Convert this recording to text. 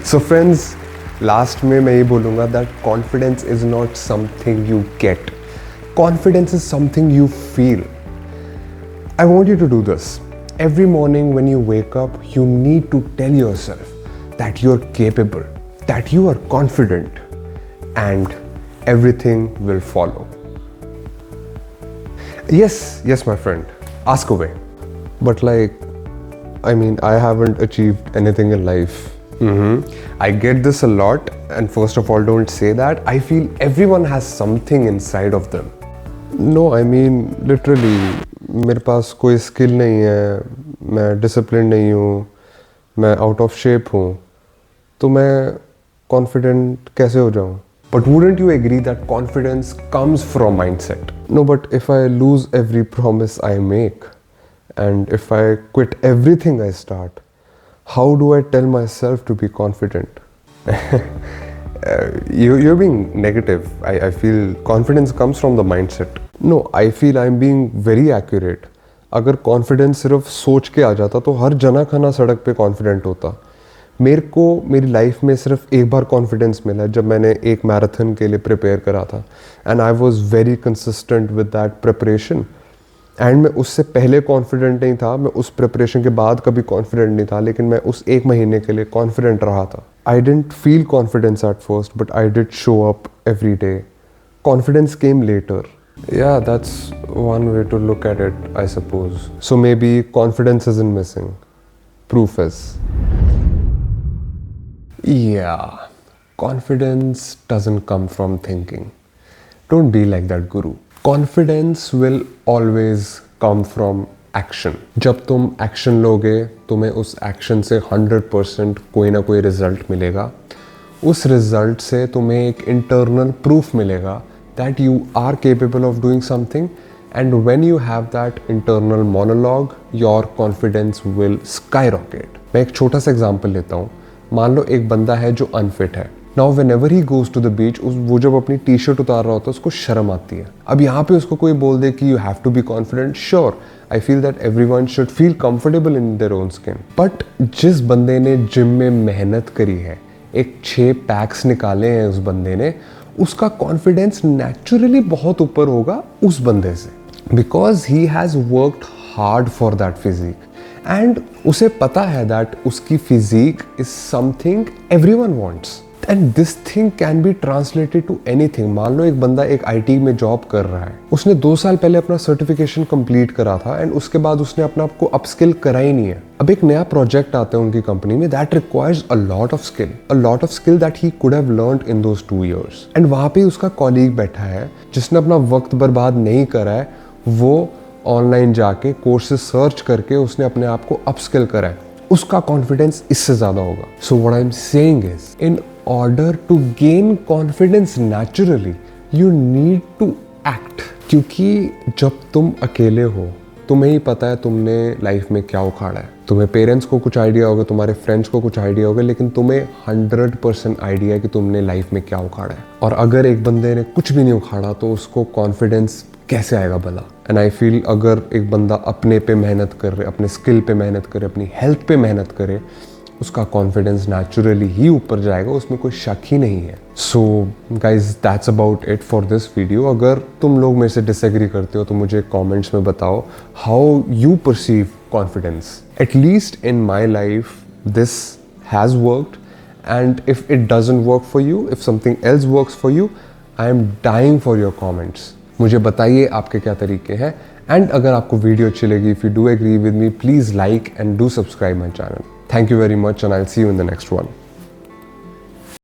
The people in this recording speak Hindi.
सो फ्रेंड्स, लास्ट में मैं ये बोलूँगा that confidence is not something you get, confidence is something you feel. I want you to do this. Every morning when you wake up, you need to tell yourself that you're capable, that you are confident, and everything will follow. Yes, my friend, ask away. But I haven't achieved anything in life. I get this a lot, and first of all, don't say that. I feel everyone has something inside of them. No, literally, मेरे पास कोई स्किल नहीं है, मैं डिसिप्लिन नहीं हूँ, मैं आउट ऑफ शेप हूँ, तो मैं कॉन्फिडेंट कैसे हो जाऊँ? But wouldn't you agree that confidence comes from mindset? No, but if I lose every promise I make and if I quit everything I start, how do I tell myself to be confident? You're being negative. I feel confidence comes from the mindset. No, I feel I'm being very accurate. अगर कॉन्फिडेंस सिर्फ सोच के आ जाता तो हर जना खना सड़क पे कॉन्फिडेंट होता. मेरे को मेरी लाइफ में सिर्फ एक बार कॉन्फिडेंस मिला जब मैंने एक मैराथन के लिए प्रिपेयर करा था, and I was very consistent with that preparation. And मैं उससे पहले कॉन्फिडेंट नहीं था, मैं उस प्रिपरेशन के बाद कभी कॉन्फिडेंट नहीं था, लेकिन मैं उस एक महीने के लिए कॉन्फिडेंट रहा था. I didn't feel confidence at first, but I did show up every day. Confidence came later. Yeah, that's one way to look at it, I suppose. So maybe confidence isn't missing. Proof is. Yeah, confidence doesn't come from thinking. Don't be like that guru. Confidence will always come from action. जब तुम action लोगे, तुम्हें उस action से 100% कोई ना कोई result मिलेगा. उस result से तुम्हें एक internal proof मिलेगा that you are capable of doing something, and when you have that internal monologue, your confidence will skyrocket. मैं एक छोटा सा एग्जाम्पल लेता हूँ. मान लो एक बंदा है जो अनफिट है. Now whenever he goes to the beach, वो जब अपनी टी शर्ट उतार रहा होता है उसको शर्म आती है. अब यहाँ पे उसको कोई बोल दे कि you have to be confident, sure, I feel that everyone should feel comfortable in their own skin. But जिस बंदे ने जिम में मेहनत करी है, एक 6 पैक्स निकाले हैं उस बंदे ने, उसका कॉन्फिडेंस नेचुरली बहुत ऊपर होगा उस बंदे से, because he has worked hard for that physique, and उसे पता है दैट उसकी physique is something everyone wants, and this thing can be translated to anything. मान लो एक बंदा एक आईटी में जॉब कर रहा है, उसने 2 साल पहले अपना सर्टिफिकेशन कंप्लीट करा था, एंड उसके बाद उसने अपने आप को अपस्किल करा ही नहीं है. अब एक नया प्रोजेक्ट आता है उनकी कंपनी में that requires a lot of skill that he could have learned in those 2 years. And वहाँ पे उसका कॉलीग बैठा है जिसने अपना वक्त बर्बाद नहीं करा है, वो ऑनलाइन जाके कोर्सेज सर्च करके उसने अपने आप को अपस्किल करा है. उसका कॉन्फिडेंस इससे ज़्यादा होगा. So what I am saying is, in order to gain confidence naturally, you need to act. क्योंकि जब तुम अकेले हो, तुम्हें ही पता है तुमने लाइफ में क्या उखाड़ा है. तुम्हें पेरेंट्स को कुछ आइडिया होगा, तुम्हारे फ्रेंड्स को कुछ आइडिया होगा, लेकिन तुम्हें 100% आइडिया है कि तुमने लाइफ में क्या उखाड़ा है. और अगर एक बंदे ने कुछ भी नहीं उखाड़ा तो उसको कॉन्फिडेंस कैसे आएगा भला? एंड आई फील अगर एक बंदा अपने पे मेहनत करे, अपने स्किल पे मेहनत करे, अपनी हेल्थ पे मेहनत करे, उसका कॉन्फिडेंस नेचुरली ही ऊपर जाएगा, उसमें कोई शक ही नहीं है. So guys, that's about it for this video. अगर तुम लोग मेरे से डिसएग्री करते हो तो मुझे कमेंट्स में बताओ how you perceive confidence. At least in my life this has worked, and if it doesn't work for you, if something else works for you, I am dying for your comments. मुझे बताइए आपके क्या तरीके हैं. एंड अगर आपको वीडियो अच्छी लगी, if you do agree with me, please like and do subscribe my channel. Thank you very much, and I'll see you in the next one.